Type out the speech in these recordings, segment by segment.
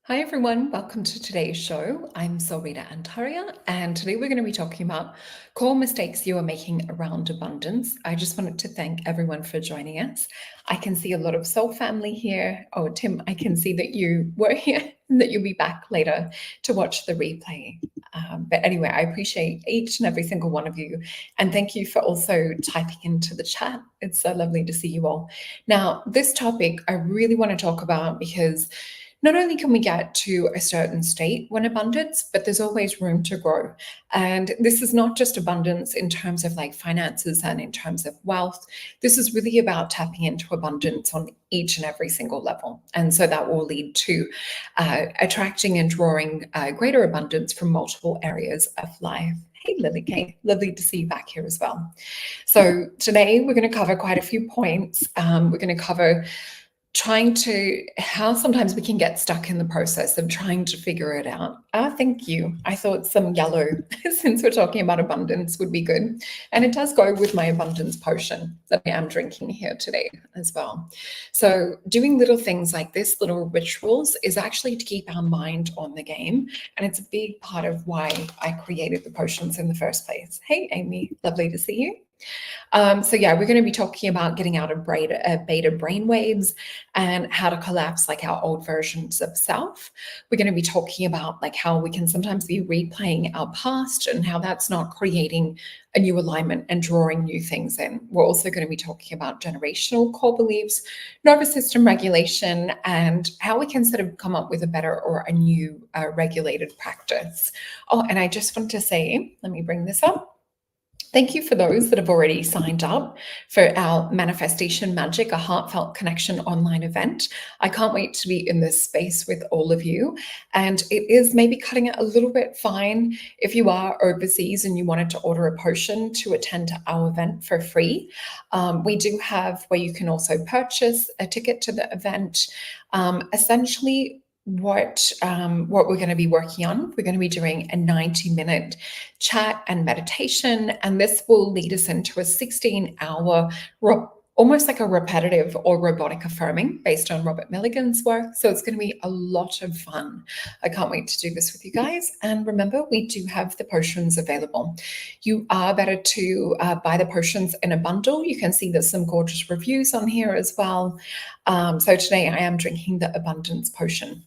Hi everyone, welcome to today's show. I'm Solvita Antaria, and today we're going to be talking about core mistakes you are making around abundance. I just wanted to thank everyone for joining us. I can see a lot of Soul family here. Oh, Tim, I can see that you were here and that you'll be back later to watch the replay. But anyway, I appreciate each and every single one of you, and thank you for also typing into the chat. It's so lovely to see you all. Now, this topic I really want to talk about because not only can we get to a certain state when abundance, but there's always room to grow. And this is not just abundance in terms of like finances and in terms of wealth. This is really about tapping into abundance on each and every single level. And so that will lead to attracting and drawing greater abundance from multiple areas of life. Hey, Lily Kay, lovely to see you back here as well. So today we're going to cover quite a few points. We're going to cover how sometimes we can get stuck in the process of trying to figure it out. Thank you. I thought some yellow, since we're talking about abundance, would be good. And it does go with my abundance potion that I am drinking here today as well. So doing little things like this, little rituals, is actually to keep our mind on the game. And it's a big part of why I created the potions in the first place. Hey, Amy, lovely to see you. So yeah, we're going to be talking about getting out of beta brainwaves and how to collapse like our old versions of self. We're going to be talking about like how we can sometimes be replaying our past and how that's not creating a new alignment and drawing new things in. We're also going to be talking about generational core beliefs, nervous system regulation, and how we can sort of come up with a better or a new regulated practice. Oh, and I just want to say, let me bring this up. Thank you for those that have already signed up for our Manifestation Magic, a heartfelt connection online event. I can't wait to be in this space with all of you. And it is maybe cutting it a little bit fine if you are overseas and you wanted to order a potion to attend to our event for free. We do have where you can also purchase a ticket to the event. Essentially, what we're going to be working on. We're going to be doing a 90-minute chat and meditation, and this will lead us into a 16-hour almost like a repetitive or robotic affirming based on Robert Milligan's work. So it's going to be a lot of fun. I can't wait to do this with you guys. And remember, we do have the potions available. You are better to buy the potions in a bundle. You can see there's some gorgeous reviews on here as well. So today I am drinking the abundance potion.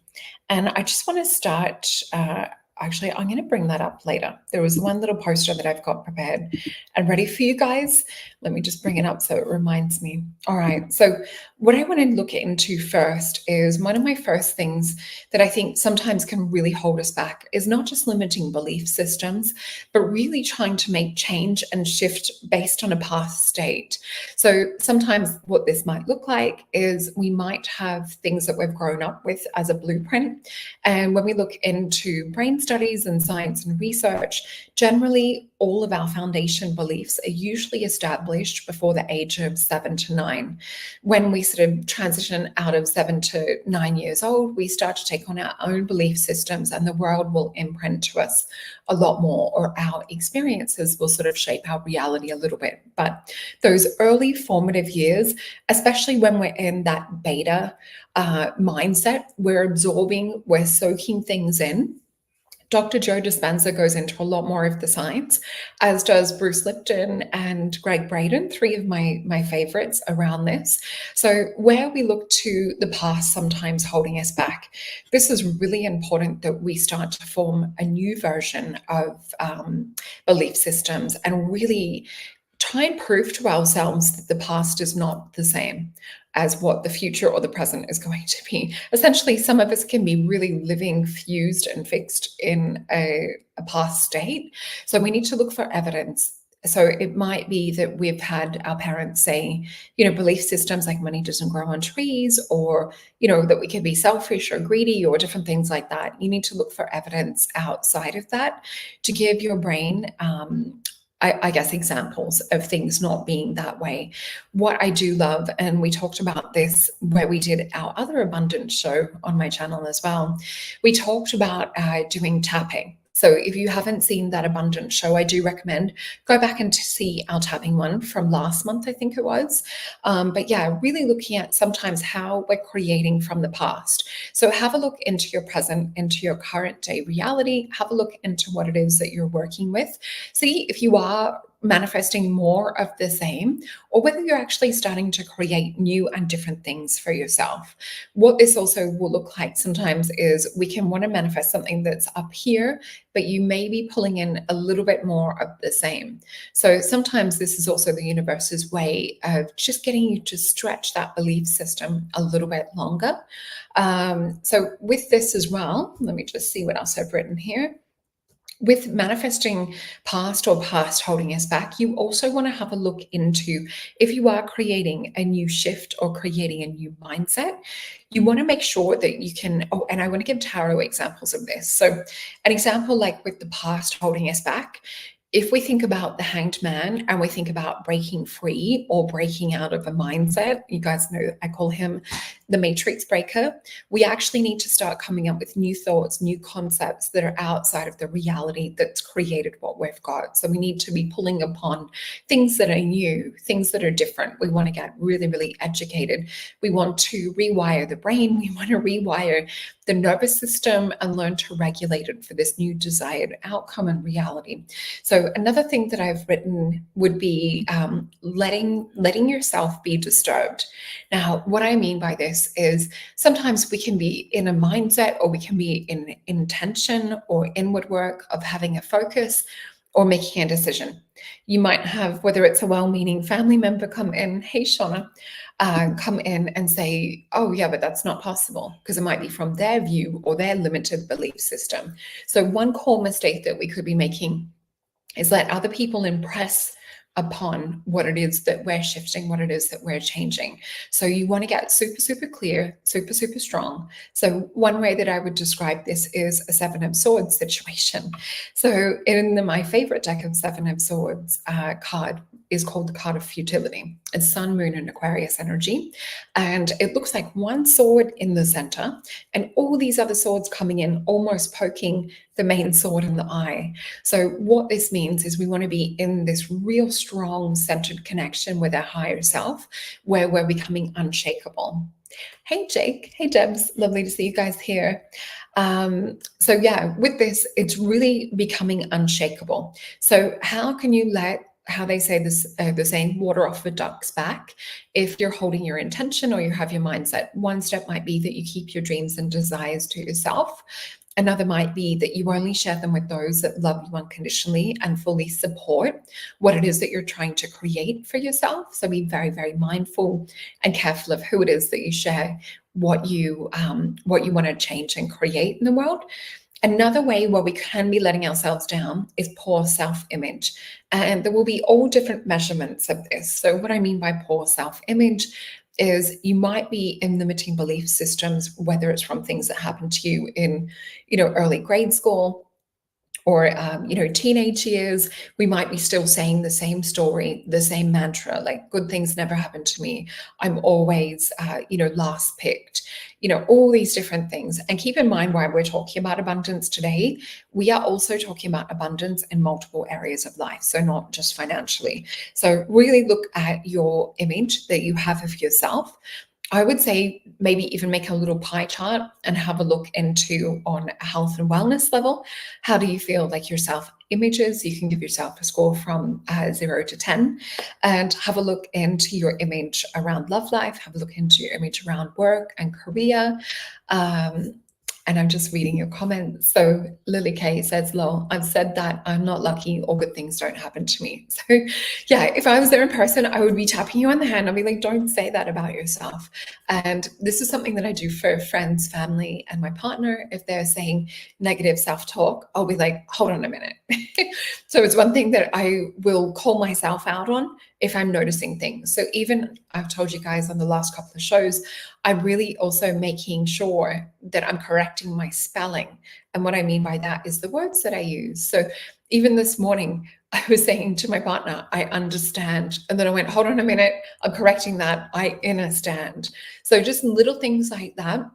And I just want to start, actually, I'm going to bring that up later. There was one little poster that I've got prepared and ready for you guys. Let me just bring it up so it reminds me. All right. So what I want to look into first is one of my first things that I think sometimes can really hold us back is not just limiting belief systems, but really trying to make change and shift based on a past state. So sometimes what this might look like is we might have things that we've grown up with as a blueprint. And when we look into brain studies and science and research, generally all of our foundation beliefs are usually established before the age of 7 to 9. When we sort of transition out of 7 to 9 years old, we start to take on our own belief systems and the world will imprint to us a lot more, or our experiences will sort of shape our reality a little bit. But those early formative years, especially when we're in that beta mindset, we're absorbing, we're soaking things in. Dr. Joe Dispenza goes into a lot more of the science, as does Bruce Lipton and Greg Braden, three of my favorites around this. So where we look to the past sometimes holding us back, this is really important that we start to form a new version of belief systems and really try and prove to ourselves that the past is not the same as what the future or the present is going to be. Essentially, some of us can be really living fused and fixed in a past state. So we need to look for evidence. So it might be that we've had our parents say, belief systems like money doesn't grow on trees, or, that we can be selfish or greedy or different things like that. You need to look for evidence outside of that to give your brain I guess, examples of things not being that way. What I do love, and we talked about this where we did our other abundance show on my channel as well, we talked about doing tapping. So if you haven't seen that abundance show, I do recommend go back and to see our tapping one from last month, I think it was. But yeah, really looking at sometimes how we're creating from the past. So have a look into your present, into your current day reality. Have a look into what it is that you're working with. See if you are manifesting more of the same, or whether you're actually starting to create new and different things for yourself. What this also will look like sometimes is we can want to manifest something that's up here, but you may be pulling in a little bit more of the same. So sometimes this is also the universe's way of just getting you to stretch that belief system a little bit longer. So with this as well, let me just see what else I've written here. With manifesting past or past holding us back, you also want to have a look into if you are creating a new shift or creating a new mindset, you want to make sure that you can, oh, and I want to give tarot examples of this. So an example like with the past holding us back, if we think about the Hanged Man and we think about breaking free or breaking out of a mindset, you guys know I call him the matrix breaker, we actually need to start coming up with new thoughts, new concepts that are outside of the reality that's created what we've got. So we need to be pulling upon things that are new, things that are different. We want to get really, really educated. We want to rewire the brain. We want to rewire the nervous system and learn to regulate it for this new desired outcome and reality. So another thing that I've written would be letting yourself be disturbed. Now, what I mean by this is sometimes we can be in a mindset, or we can be in intention or inward work of having a focus or making a decision. You might have, whether it's a well-meaning family member come in, hey Shauna, come in and say, oh yeah, but that's not possible, because it might be from their view or their limited belief system. So one core mistake that we could be making is let other people impress upon what it is that we're shifting, what it is that we're changing. So you want to get super, super clear, super, super strong. So one way that I would describe this is a Seven of Swords situation. So in my favorite deck of Seven of Swords card is called the card of futility. It's Sun, Moon, and Aquarius energy. And it looks like one sword in the center and all these other swords coming in, almost poking the main sword in the eye. So what this means is we want to be in this real strong centered connection with our higher self, where we're becoming unshakable. Hey Jake, hey Debs, lovely to see you guys here. So yeah, with this, it's really becoming unshakable. So how can you let, how they say this, the saying, water off a duck's back? If you're holding your intention or you have your mindset, one step might be that you keep your dreams and desires to yourself. Another might be that you only share them with those that love you unconditionally and fully support what it is that you're trying to create for yourself. So be very, very mindful and careful of who it is that you share what you want to change and create in the world. Another way where we can be letting ourselves down is poor self-image. And there will be all different measurements of this. So what I mean by poor self-image is you might be in limiting belief systems, whether it's from things that happened to you in, early grade school, or teenage years. We might be still saying the same story, the same mantra, like good things never happen to me, I'm always last picked, all these different things. And keep in mind, while we're talking about abundance today, we are also talking about abundance in multiple areas of life, so not just financially. So really look at your image that you have of yourself. I would say maybe even make a little pie chart and have a look into, on a health and wellness level, how do you feel like your self-images? You can give yourself a score from 0 to 10, and have a look into your image around love life, have a look into your image around work and career. And I'm just reading your comments. So Lily Kay says, lol, I've said that I'm not lucky or good things don't happen to me. So yeah, if I was there in person, I would be tapping you on the hand. I'll be like, don't say that about yourself. And this is something that I do for friends, family, and my partner. If they're saying negative self-talk, I'll be like, hold on a minute. So it's one thing that I will call myself out on if I'm noticing things. So even I've told you guys on the last couple of shows, I'm really also making sure that I'm correcting my spelling. And what I mean by that is the words that I use. So even this morning, I was saying to my partner, I understand. And then I went, hold on a minute, I'm correcting that. I understand. So just little things like that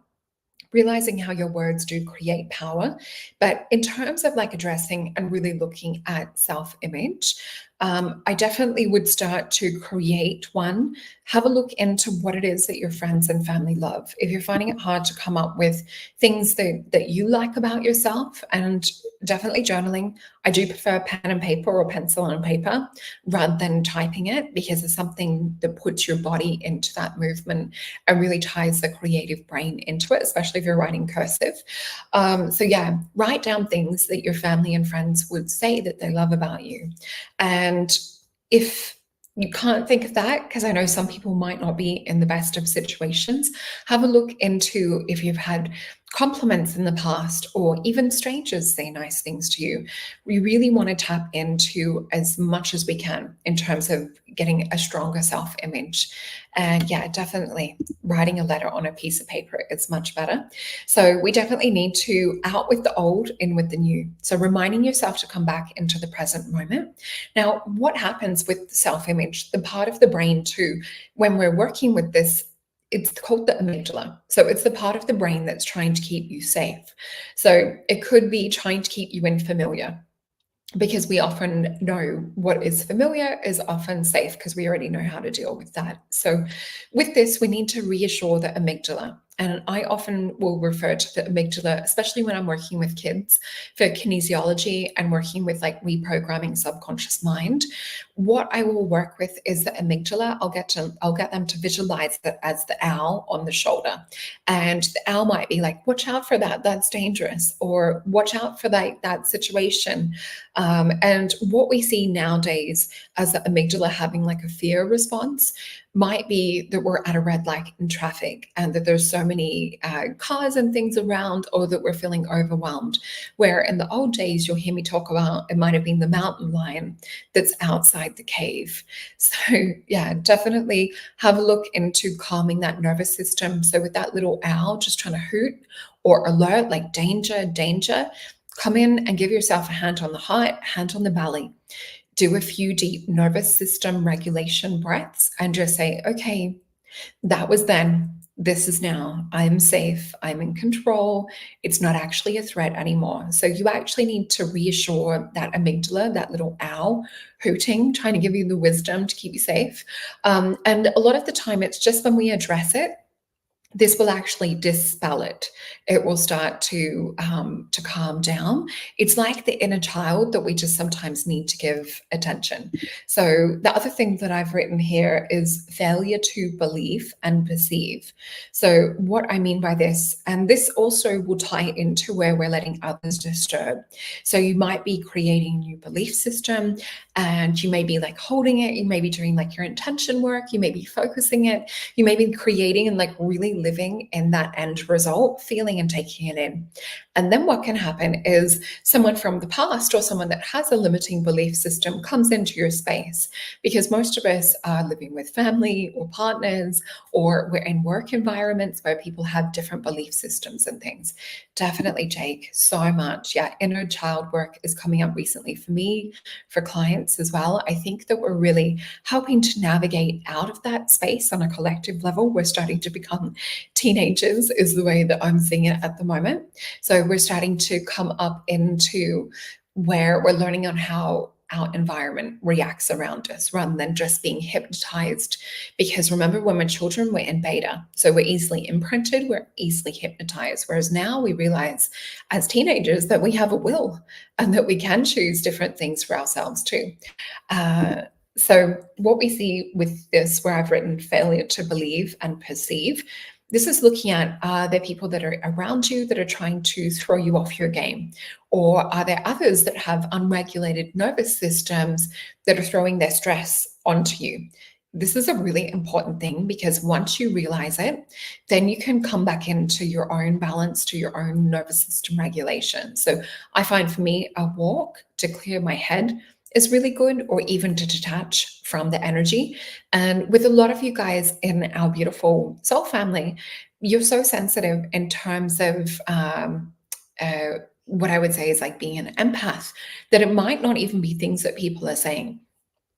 realizing how your words do create power. But in terms of like addressing and really looking at self-image, I definitely would start to create one. Have a look into what it is that your friends and family love. If you're finding it hard to come up with things that you like about yourself, and definitely journaling. I do prefer pen and paper or pencil and paper rather than typing it, because it's something that puts your body into that movement and really ties the creative brain into it, especially if you're writing cursive. So yeah, write down things that your family and friends would say that they love about you. And if you can't think of that, because I know some people might not be in the best of situations, have a look into if you've had compliments in the past, or even strangers say nice things to you. We really want to tap into as much as we can in terms of getting a stronger self-image. And yeah, definitely writing a letter on a piece of paper is much better. So we definitely need to out with the old, in with the new. So reminding yourself to come back into the present moment. Now, what happens with self-image, the part of the brain too, when we're working with this, it's called the amygdala. So it's the part of the brain that's trying to keep you safe. So it could be trying to keep you in familiar, because we often know what is familiar is often safe because we already know how to deal with that. So with this, we need to reassure the amygdala. And I often will refer to the amygdala, especially when I'm working with kids for kinesiology and working with like reprogramming subconscious mind. What I will work with is the amygdala. I'll get them to visualize it as the owl on the shoulder. And the owl might be like, watch out for that, that's dangerous, or watch out for that situation. And what we see nowadays as the amygdala having like a fear response might be that we're at a red light in traffic and that there's so many cars and things around, or that we're feeling overwhelmed. Where in the old days, you'll hear me talk about, it might have been the mountain lion that's outside the cave. So yeah, definitely have a look into calming that nervous system. So with that little owl just trying to hoot or alert, like danger, danger, come in and give yourself a hand on the heart, hand on the belly. Do a few deep nervous system regulation breaths and just say, okay, that was then, this is now. I'm safe, I'm in control. It's not actually a threat anymore. So you actually need to reassure that amygdala, that little owl hooting, trying to give you the wisdom to keep you safe. And a lot of the time, it's just when we address it, this will actually dispel it. It will start to calm down. It's like the inner child that we just sometimes need to give attention. So the other thing that I've written here is failure to believe and perceive. So what I mean by this, and this also will tie into where we're letting others disturb. So you might be creating a new belief system, and you may be like holding it. You may be doing like your intention work. You may be focusing it. You may be creating and like really living in that end result, feeling and taking it in. And then what can happen is someone from the past or someone that has a limiting belief system comes into your space, because most of us are living with family or partners, or we're in work environments where people have different belief systems and things. Definitely, Jake, so much. Yeah, inner child work is coming up recently for me, for clients as well. I think that we're really helping to navigate out of that space on a collective level. We're starting to become teenagers, is the way that I'm seeing it at the moment. So we're starting to come up into where we're learning on how our environment reacts around us, rather than just being hypnotized. Because remember, when we're children, we're in beta. So we're easily imprinted, we're easily hypnotized. Whereas now we realize as teenagers that we have a will and that we can choose different things for ourselves too. So what we see with this, where I've written failure to believe and perceive, this is looking at, are there people that are around you that are trying to throw you off your game? Or are there others that have unregulated nervous systems that are throwing their stress onto you? This is a really important thing, because once you realize it, then you can come back into your own balance, to your own nervous system regulation. So I find for me, a walk to clear my head is really good, or even to detach from the energy. And with a lot of you guys in our beautiful soul family, you're so sensitive in terms of what I would say is like being an empath, that it might not even be things that people are saying.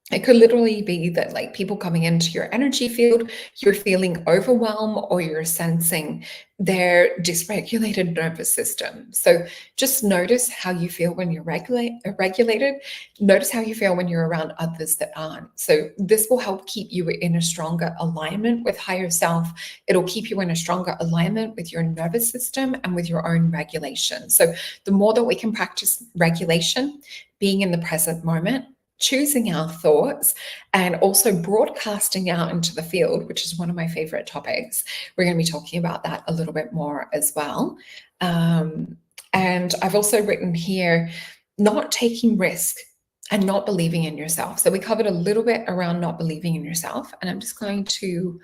It could literally be that like people coming into your energy field, you're feeling overwhelmed or you're sensing their dysregulated nervous system. So just notice how you feel when you're regulated. Notice how you feel when you're around others that aren't. So this will help keep you in a stronger alignment with higher self. It'll keep you in a stronger alignment with your nervous system and with your own regulation. So the more that we can practice regulation, being in the present moment, choosing our thoughts, and also broadcasting out into the field, which is one of my favorite topics. We're going to be talking about that a little bit more as well. And I've also written here, not taking risk and not believing in yourself. So we covered a little bit around not believing in yourself, and I'm just going to,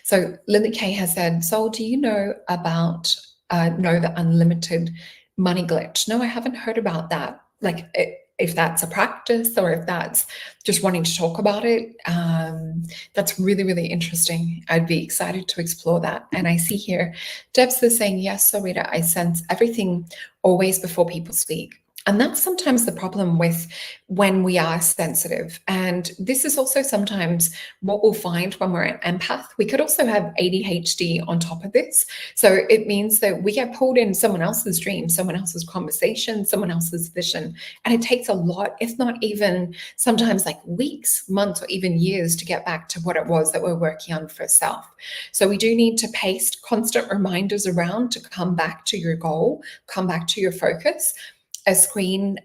so Linda Kay has said, Sol, do you know about, know the unlimited money glitch? No, I haven't heard about that. Like, if that's a practice or if that's just wanting to talk about it, that's really, really interesting. I'd be excited to explore that. And I see here, Debs is saying, yes, Sarita, I sense everything always before people speak. And that's sometimes the problem with when we are sensitive. And this is also sometimes what we'll find when we're an empath. We could also have ADHD on top of this. So it means that we get pulled in someone else's dream, someone else's conversation, someone else's vision. And it takes a lot, if not even sometimes like weeks, months, or even years to get back to what it was that we're working on for self. So we do need to paste constant reminders around to come back to your goal, come back to your focus. A screen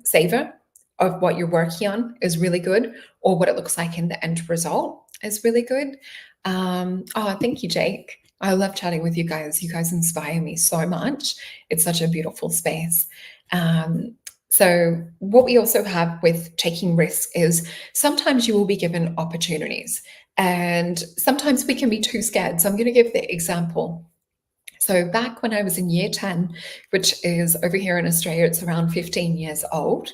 saver of what you're working on is really good, or what it looks like in the end result is really good. Oh, thank you, Jake. I love chatting with you guys. You guys inspire me so much. It's such a beautiful space. So what we also have with taking risks is sometimes you will be given opportunities, and sometimes we can be too scared. So I'm going to give the example. So back when I was in year 10, which is over here in Australia, it's around 15 years old,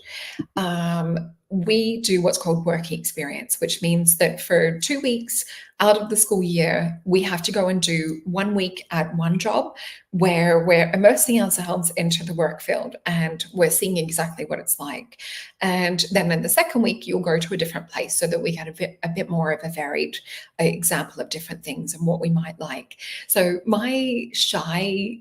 we do what's called work experience, which means that for 2 weeks out of the school year, we have to go and do 1 week at one job where we're immersing ourselves into the work field and we're seeing exactly what it's like. And then in the second week, you'll go to a different place so that we get a bit more of a varied example of different things and what we might like. So my shy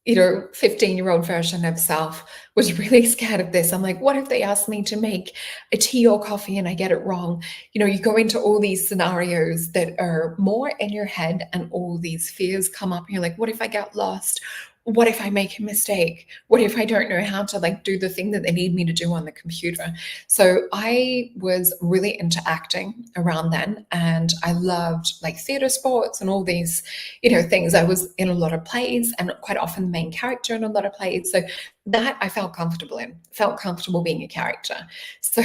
15-year-old version of self was really scared of this. I'm like, what if they ask me to make a tea or coffee and I get it wrong? You go into all these scenarios that are more in your head and all these fears come up and you're like, what if I get lost? What if I make a mistake? What if I don't know how to do the thing that they need me to do on the computer? So I was really into acting around then, and I loved theater sports and all these, things. I was in a lot of plays and quite often the main character in a lot of plays. So that I felt comfortable being a character. So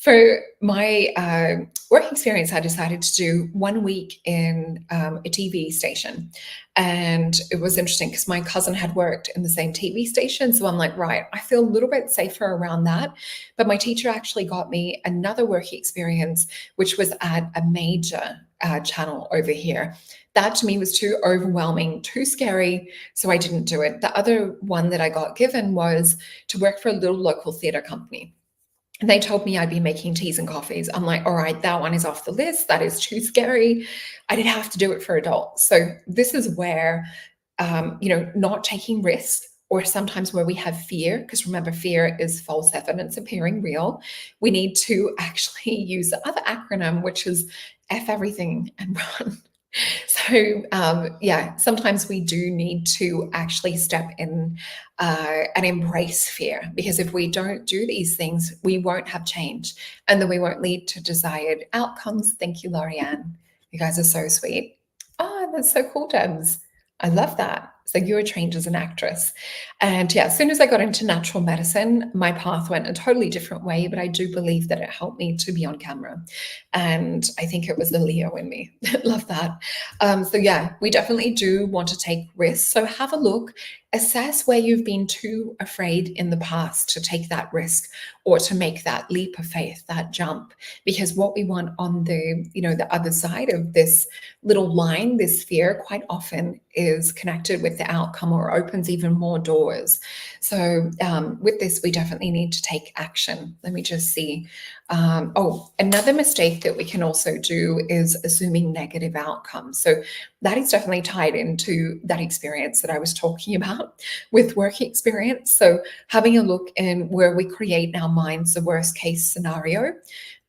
for my work experience, I decided to do 1 week in a TV station. And it was interesting because my cousin had worked in the same TV station. So I'm like, right, I feel a little bit safer around that. But my teacher actually got me another work experience, which was at a major channel over here. That to me was too overwhelming, too scary, so I didn't do it. The other one that I got given was to work for a little local theatre company. And they told me I'd be making teas and coffees. I'm like, all right, that one is off the list. That is too scary. I didn't have to do it for adults. So this is where, not taking risks, or sometimes where we have fear, because remember, fear is false evidence appearing real. We need to actually use the other acronym, which is F everything and run. So sometimes we do need to actually step in and embrace fear, because if we don't do these things, we won't have change, and then we won't lead to desired outcomes. Thank you, Lorianne. You guys are so sweet. Oh, that's so cool, Debs. I love that. So you were trained as an actress. And yeah, as soon as I got into natural medicine, my path went a totally different way, but I do believe that it helped me to be on camera. And I think it was the Leo in me. Love that. So yeah, we definitely do want to take risks. So have a look assess where you've been too afraid in the past to take that risk or to make that leap of faith, that jump. Because what we want on the, the other side of this little line, this fear, quite often is connected with the outcome or opens even more doors. So with this, we definitely need to take action. Let me just see. Another mistake that we can also do is assuming negative outcomes. So that is definitely tied into that experience that I was talking about with work experience. So having a look in where we create in our minds the worst case scenario,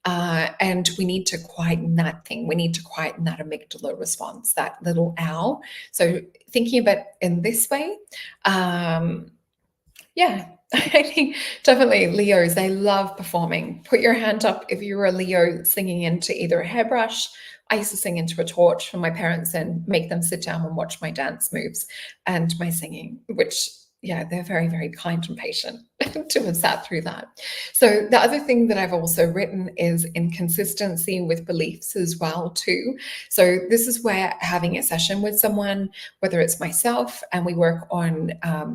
and we need to quieten that thing. We need to quieten that amygdala response, that little owl. So thinking about it in this way, yeah, I think definitely Leos, they love performing. Put your hand up if you were a Leo singing into either a hairbrush. I used to sing into a torch for my parents and make them sit down and watch my dance moves and my singing, which, yeah, they're very, very kind and patient to have sat through that. So the other thing that I've also written is inconsistency with beliefs as well too. So this is where having a session with someone, whether it's myself, and we work on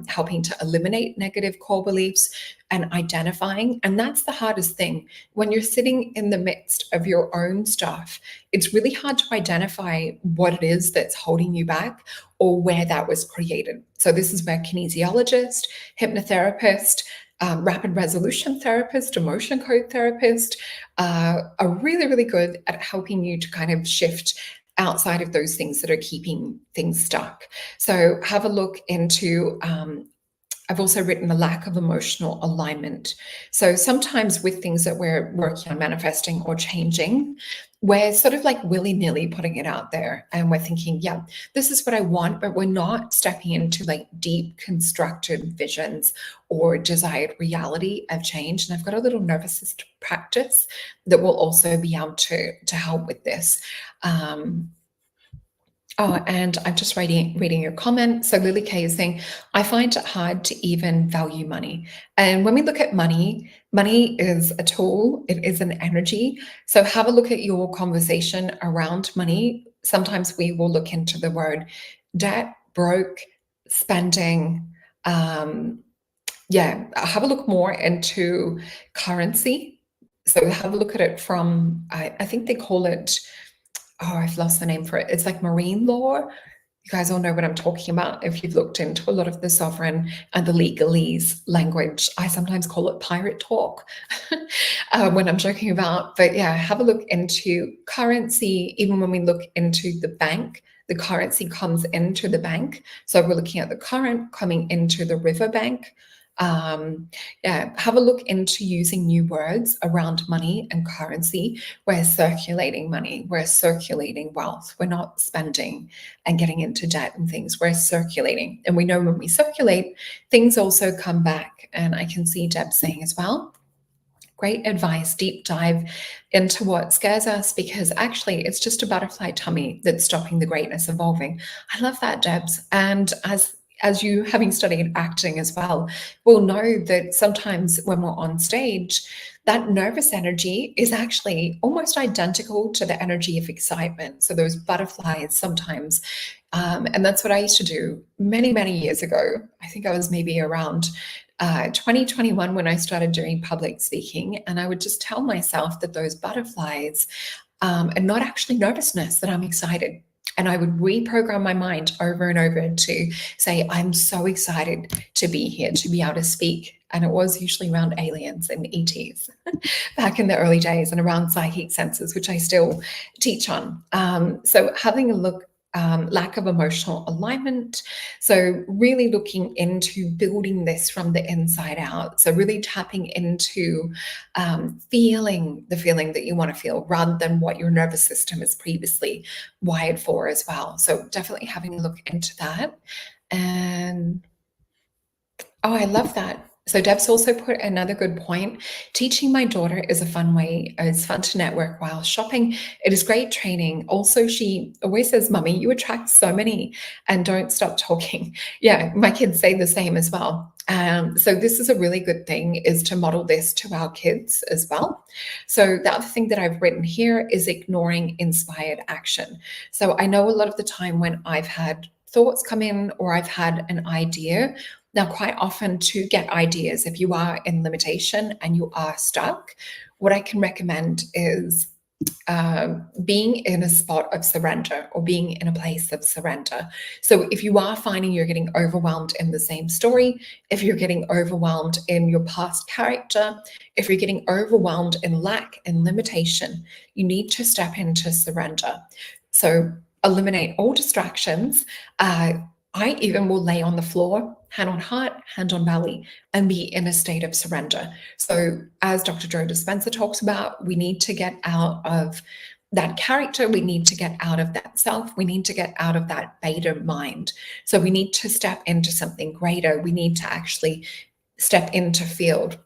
helping to eliminate negative core beliefs and identifying. And that's the hardest thing. When you're sitting in the midst of your own stuff, it's really hard to identify what it is that's holding you back or where that was created. So this is where kinesiologist, hypnotherapist, rapid resolution therapist, emotion code therapist are really, really good at helping you to kind of shift outside of those things that are keeping things stuck. So have a look into I've also written a lack of emotional alignment. So sometimes with things that we're working on manifesting or changing, we're sort of like willy-nilly putting it out there and we're thinking, yeah, this is what I want, but we're not stepping into like deep constructed visions or desired reality of change. And I've got a little nervous system practice that will also be able to help with this. And I'm just reading your comment. So Lily Kay is saying, I find it hard to even value money. And when we look at money, money is a tool, it is an energy. So have a look at your conversation around money. Sometimes we will look into the word debt, broke, spending. Have a look more into currency. So have a look at it from, I think they call it, I've lost the name for it. It's like marine law. You guys all know what I'm talking about if you've looked into a lot of the sovereign and the legalese language. I sometimes call it pirate talk when I'm joking about. But yeah, have a look into currency. Even when we look into the bank, the currency comes into the bank. So we're looking at the current coming into the riverbank. Have a look into using new words around money and currency. We're circulating money, we're circulating wealth, we're not spending and getting into debt and things, we're circulating. And we know when we circulate, things also come back. And I can see Deb saying as well, great advice, deep dive into what scares us, because actually it's just a butterfly tummy that's stopping the greatness evolving. I love that, Debs. And as you, having studied acting as well, will know that sometimes when we're on stage, that nervous energy is actually almost identical to the energy of excitement. So those butterflies sometimes, and that's what I used to do many, many years ago. I think I was maybe around 2021 when I started doing public speaking, and I would just tell myself that those butterflies and not actually nervousness, that I'm excited. And I would reprogram my mind over and over to say, I'm so excited to be here, to be able to speak. And it was usually around aliens and ETs back in the early days, and around psychic senses, which I still teach on. So having a look, lack of emotional alignment. So really looking into building this from the inside out. So really tapping into feeling the feeling that you want to feel rather than what your nervous system is previously wired for as well. So definitely having a look into that. And I love that. So Deb's also put another good point. Teaching my daughter is a fun way. It's fun to network while shopping. It is great training. Also, she always says, "Mummy, you attract so many and don't stop talking." Yeah, my kids say the same as well. So this is a really good thing, is to model this to our kids as well. So the other thing that I've written here is ignoring inspired action. So I know a lot of the time when I've had thoughts come in or I've had an idea. Now, quite often to get ideas, if you are in limitation and you are stuck, what I can recommend is being in a spot of surrender or being in a place of surrender. So if you are finding you're getting overwhelmed in the same story, if you're getting overwhelmed in your past character, if you're getting overwhelmed in lack and limitation, you need to step into surrender. So eliminate all distractions. I even will lay on the floor, hand on heart, hand on belly, and be in a state of surrender. So as Dr. Joe Dispenza talks about, we need to get out of that character. We need to get out of that self. We need to get out of that beta mind. So we need to step into something greater. We need to actually step into field.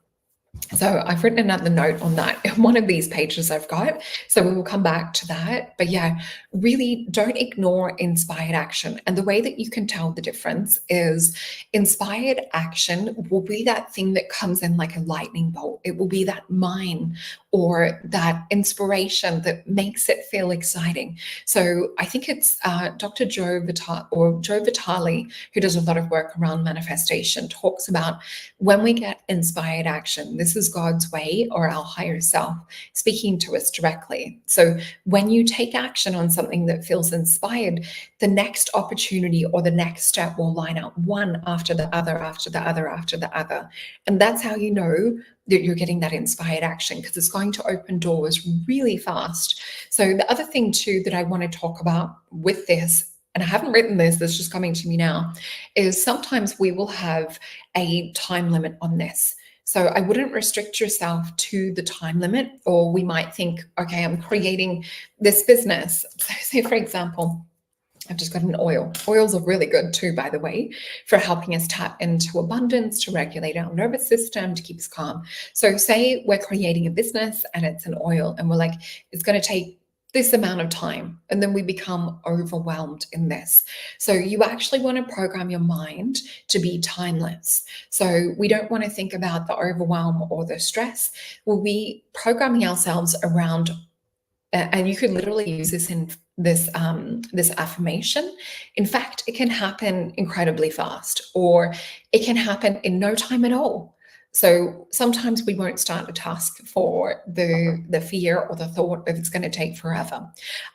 So I've written another note on that in one of these pages I've got. So we will come back to that. But yeah, really don't ignore inspired action. And the way that you can tell the difference is inspired action will be that thing that comes in like a lightning bolt. It will be that mine or that inspiration that makes it feel exciting. So I think it's Dr. Joe Vitale, who does a lot of work around manifestation, talks about when we get inspired action, this is God's way or our higher self speaking to us directly. So when you take action on something that feels inspired, the next opportunity or the next step will line up one after the other, after the other, after the other. And that's how you know that you're getting that inspired action, because it's going to open doors really fast. So the other thing too that I want to talk about with this, and I haven't written this, it's just coming to me now, is sometimes we will have a time limit on this. So I wouldn't restrict yourself to the time limit, or we might think, okay, I'm creating this business. So say, for example, I've just got an oil. Oils are really good too, by the way, for helping us tap into abundance, to regulate our nervous system, to keep us calm. So say we're creating a business and it's an oil and we're like, it's going to take this amount of time, and then we become overwhelmed in this. So you actually want to program your mind to be timeless. So we don't want to think about the overwhelm or the stress. We'll be programming ourselves around, and you could literally use this in this affirmation. In fact, it can happen incredibly fast, or it can happen in no time at all. So sometimes we won't start a task for the fear or the thought of it's going to take forever.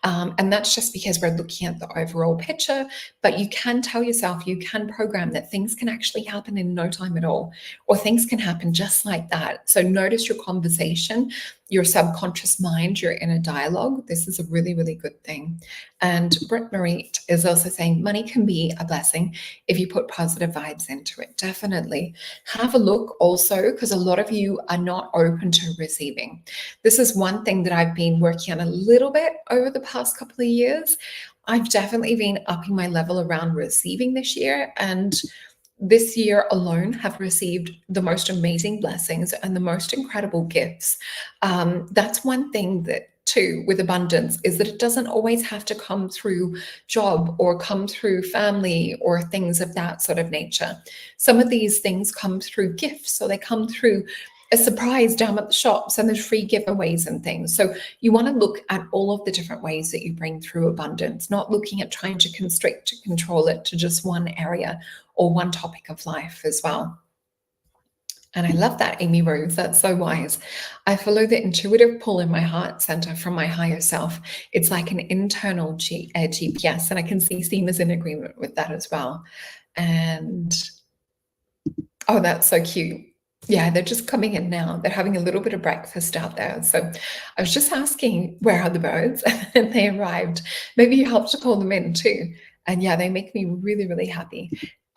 And that's just because we're looking at the overall picture. But you can tell yourself, you can program that things can actually happen in no time at all, or things can happen just like that. So notice your conversation, your subconscious mind, your inner dialogue. This is a really, really good thing. And Britt Marie is also saying money can be a blessing if you put positive vibes into it. Definitely. Have a look also, because a lot of you are not open to receiving. This is one thing that I've been working on a little bit over the past couple of years. I've definitely been upping my level around receiving this year, and this year alone have received the most amazing blessings and the most incredible gifts. That's one thing that too with abundance, is that it doesn't always have to come through job or come through family or things of that sort of nature. Some of these things come through gifts, so they come through a surprise down at the shops, and there's free giveaways and things. So you want to look at all of the different ways that you bring through abundance, not looking at trying to constrict, to control it to just one area or one topic of life as well. And I love that, Amy Rose. That's so wise. I follow the intuitive pull in my heart center from my higher self. It's like an internal GPS, and I can see Seema's in agreement with that as well. And oh, that's so cute. Yeah, they're just coming in now. They're having a little bit of breakfast out there. So I was just asking, where are the birds? And they arrived. Maybe you helped to call them in too. And yeah, they make me really, really happy.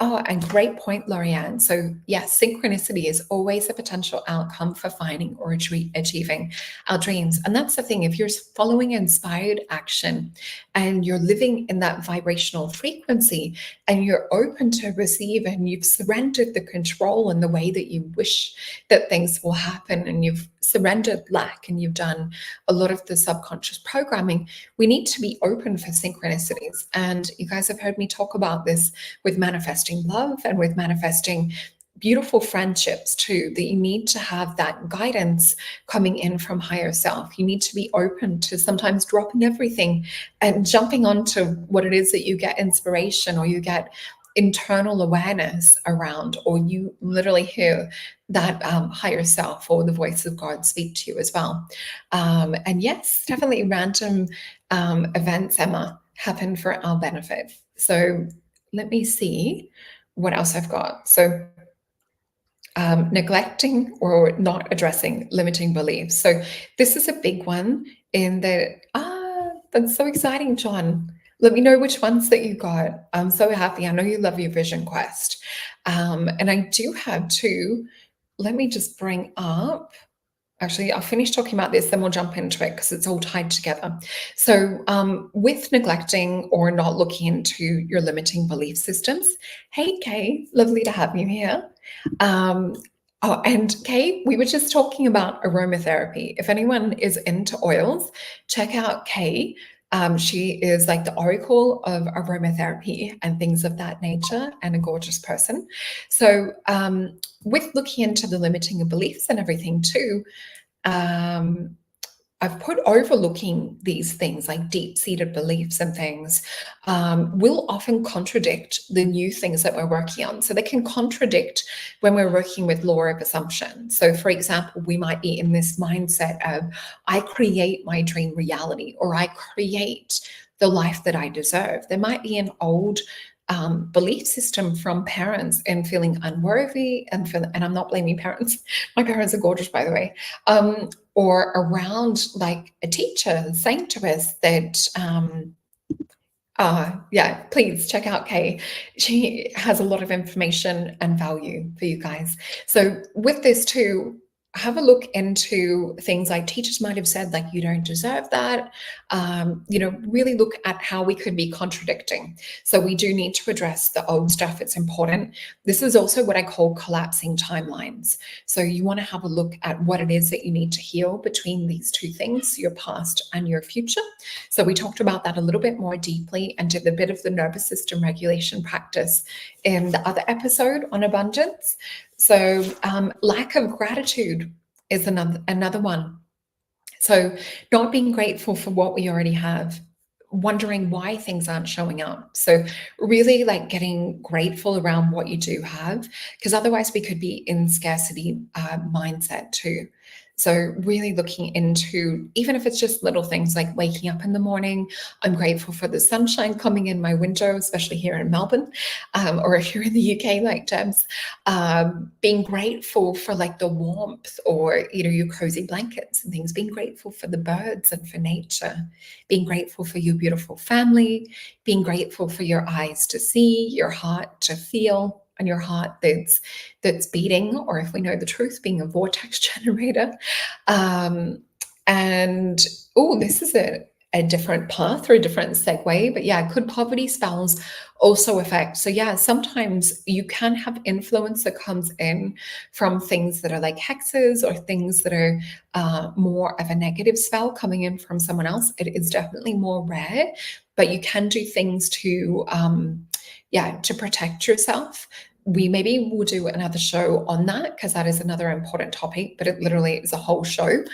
Oh, and great point, Lorianne. So yes, synchronicity is always a potential outcome for finding or achieving our dreams. And that's the thing, if you're following inspired action and you're living in that vibrational frequency and you're open to receive and you've surrendered the control and the way that you wish that things will happen, and you've surrendered lack and you've done a lot of the subconscious programming, we need to be open for synchronicities. And you guys have heard me talk about this with manifesting love and with manifesting beautiful friendships too, that you need to have that guidance coming in from higher self. You need to be open to sometimes dropping everything and jumping onto what it is that you get inspiration or you get internal awareness around, or you literally hear that higher self or the voice of God speak to you as well. And yes, definitely random events, Emma, happen for our benefit. So let me see what else I've got. So neglecting or not addressing limiting beliefs. So this is a big one in that, that's so exciting, John. Let me know which ones that you got. I'm so happy. I know you love your vision quest. And I do have two. Let me just bring up, actually, I'll finish talking about this, then we'll jump into it because it's all tied together. So with neglecting or not looking into your limiting belief systems, hey, Kay, lovely to have you here. Oh, and Kay, we were just talking about aromatherapy. If anyone is into oils, check out Kay. She is like the oracle of aromatherapy and things of that nature, and a gorgeous person. So with looking into the limiting of beliefs and everything too, I've put overlooking these things like deep-seated beliefs and things will often contradict the new things that we're working on. So they can contradict when we're working with law of assumption. So for example, we might be in this mindset of, I create my dream reality, or I create the life that I deserve. There might be an old belief system from parents and feeling unworthy, and I'm not blaming parents. My parents are gorgeous, by the way. Or around like a teacher saying to us that, yeah, please check out Kay. She has a lot of information and value for you guys. So with this too, have a look into things like teachers might have said, like, you don't deserve that. Really look at how we could be contradicting. So we do need to address the old stuff. It's important. This is also what I call collapsing timelines. So you want to have a look at what it is that you need to heal between these two things, your past and your future. So we talked about that a little bit more deeply and did a bit of the nervous system regulation practice in the other episode on abundance. So lack of gratitude is another one. So not being grateful for what we already have, wondering why things aren't showing up. So really like getting grateful around what you do have, because otherwise we could be in scarcity mindset too. So really looking into, even if it's just little things like waking up in the morning, I'm grateful for the sunshine coming in my window, especially here in Melbourne, or if you're in the UK like Debs, being grateful for like the warmth or, your cozy blankets and things, being grateful for the birds and for nature, being grateful for your beautiful family, being grateful for your eyes to see, your heart to feel, and your heart that's beating, or if we know the truth, being a vortex generator. And this is a different path or a different segue, but yeah, could poverty spells also affect? So yeah, sometimes you can have influence that comes in from things that are like hexes or things that are more of a negative spell coming in from someone else. It is definitely more rare, but you can do things to protect yourself. We maybe will do another show on that, because that is another important topic, but it literally is a whole show.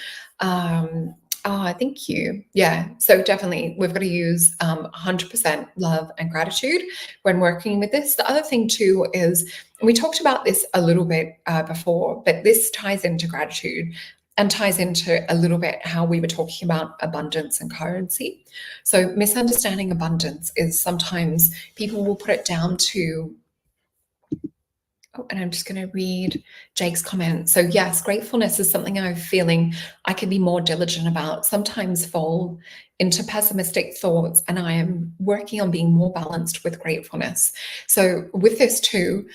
Thank you. Yeah, so definitely we've got to use 100% love and gratitude when working with this. The other thing too is, and we talked about this a little bit before, but this ties into gratitude and ties into a little bit how we were talking about abundance and currency. So misunderstanding abundance is sometimes people will put it down to, Oh, and I'm just going to read Jake's comment. So yes, gratefulness is something I'm feeling I can be more diligent about. Sometimes fall into pessimistic thoughts, and I am working on being more balanced with gratefulness. So with this too,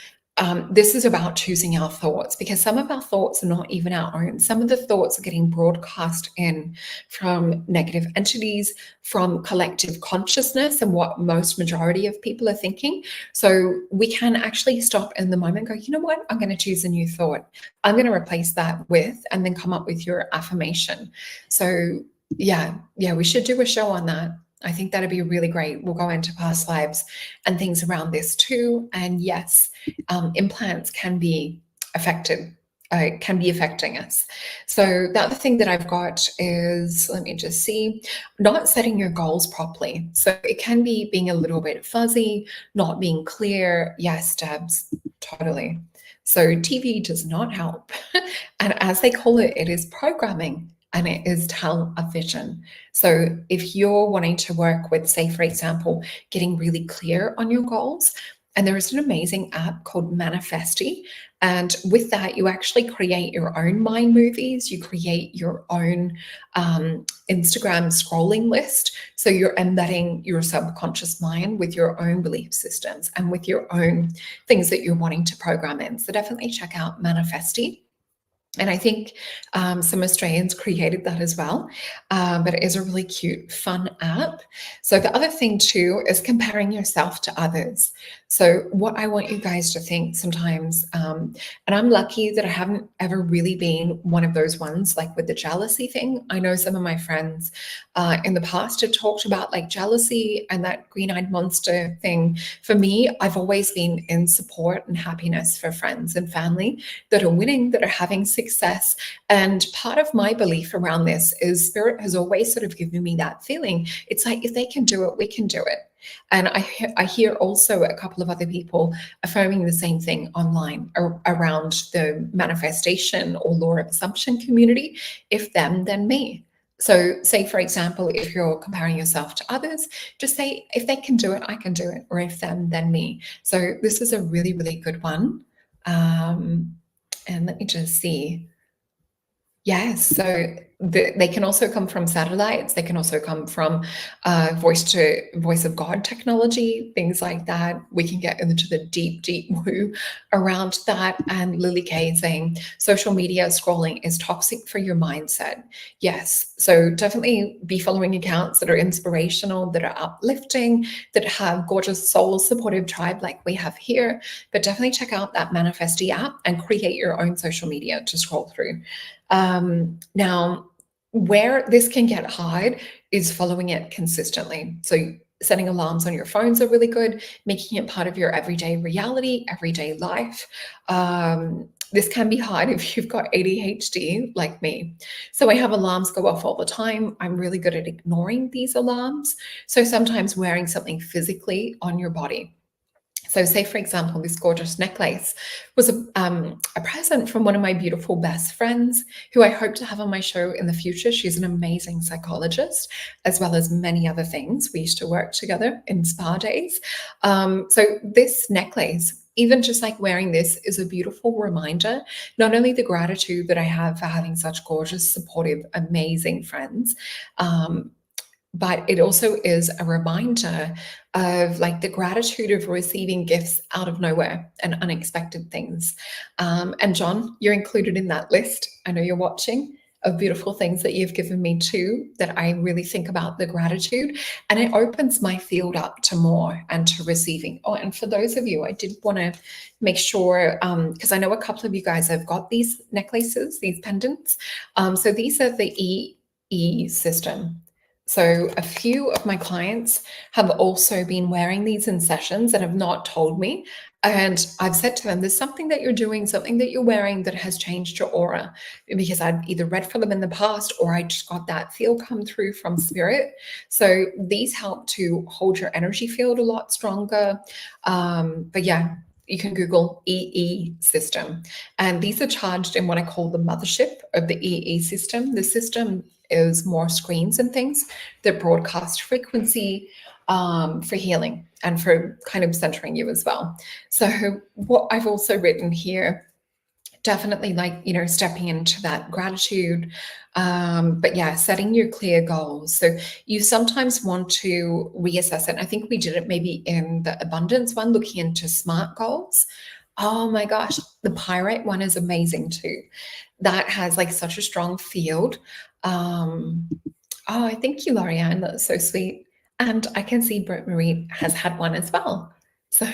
this is about choosing our thoughts, because some of our thoughts are not even our own. Some of the thoughts are getting broadcast in from negative entities, from collective consciousness, and what most majority of people are thinking. So we can actually stop in the moment and go, you know what, I'm going to choose a new thought. I'm going to replace that with, and then come up with your affirmation. So yeah, we should do a show on that. I think that'd be really great. We'll go into past lives and things around this too. And yes, implants can be affected, can be affecting us. So the other thing that I've got is, let me just see, not setting your goals properly. So it can be being a little bit fuzzy, not being clear. Yes, Debs, totally. So TV does not help. And as they call it, it is programming, and it is television. So if you're wanting to work with, say, for example, getting really clear on your goals, and there is an amazing app called Manifesty. And with that, you actually create your own mind movies. You create your own Instagram scrolling list. So you're embedding your subconscious mind with your own belief systems and with your own things that you're wanting to program in. So definitely check out Manifesty. And I think some Australians created that as well, but it is a really cute, fun app. So the other thing too is comparing yourself to others. So what I want you guys to think sometimes, and I'm lucky that I haven't ever really been one of those ones, like with the jealousy thing. I know some of my friends in the past have talked about like jealousy and that green-eyed monster thing. For me, I've always been in support and happiness for friends and family that are winning, that are having success. And part of my belief around this is Spirit has always sort of given me that feeling. It's like, if they can do it, we can do it. And I hear also a couple of other people affirming the same thing online around the manifestation or law of assumption community. If them, then me. So say, for example, if you're comparing yourself to others, just say, if they can do it, I can do it. Or if them, then me. So this is a really, really good one. And let me just see. Yes, so they can also come from satellites. They can also come from voice of God technology, things like that. We can get into the deep, deep woo around that. And Lily Kay saying social media scrolling is toxic for your mindset. Yes, so definitely be following accounts that are inspirational, that are uplifting, that have gorgeous soul supportive tribe like we have here. But definitely check out that Manifesty app and create your own social media to scroll through. Now, where this can get hard is following it consistently. So setting alarms on your phones are really good, making it part of your everyday reality, everyday life. This can be hard if you've got ADHD like me. So I have alarms go off all the time. I'm really good at ignoring these alarms. So sometimes wearing something physically on your body. So say, for example, this gorgeous necklace was a present from one of my beautiful best friends who I hope to have on my show in the future. She's an amazing psychologist, as well as many other things. We used to work together in spa days. So this necklace, even just like wearing this, is a beautiful reminder, not only the gratitude that I have for having such gorgeous, supportive, amazing friends, but it also is a reminder of like the gratitude of receiving gifts out of nowhere and unexpected things. And John, you're included in that list. I know you're watching, of beautiful things that you've given me too, that I really think about the gratitude, and it opens my field up to more and to receiving. Oh, and for those of you, I did want to make sure, because I know a couple of you guys have got these necklaces, these pendants. So these are the EE system. So a few of my clients have also been wearing these in sessions and have not told me. And I've said to them, there's something that you're doing, something that you're wearing that has changed your aura, because I've either read for them in the past or I just got that feel come through from spirit. So these help to hold your energy field a lot stronger. But yeah, you can Google EE system. And these are charged in what I call the mothership of the EE system. The system is more screens and things that broadcast frequency, for healing and for kind of centering you as well. So what I've also written here, definitely like, you know, stepping into that gratitude. But yeah, setting your clear goals. So you sometimes want to reassess it. And I think we did it maybe in the abundance one, looking into SMART goals. Oh my gosh, the pyrite one is amazing too. That has like such a strong field. Oh, thank you, Lorianne. That's so sweet. And I can see Britt Marie has had one as well. So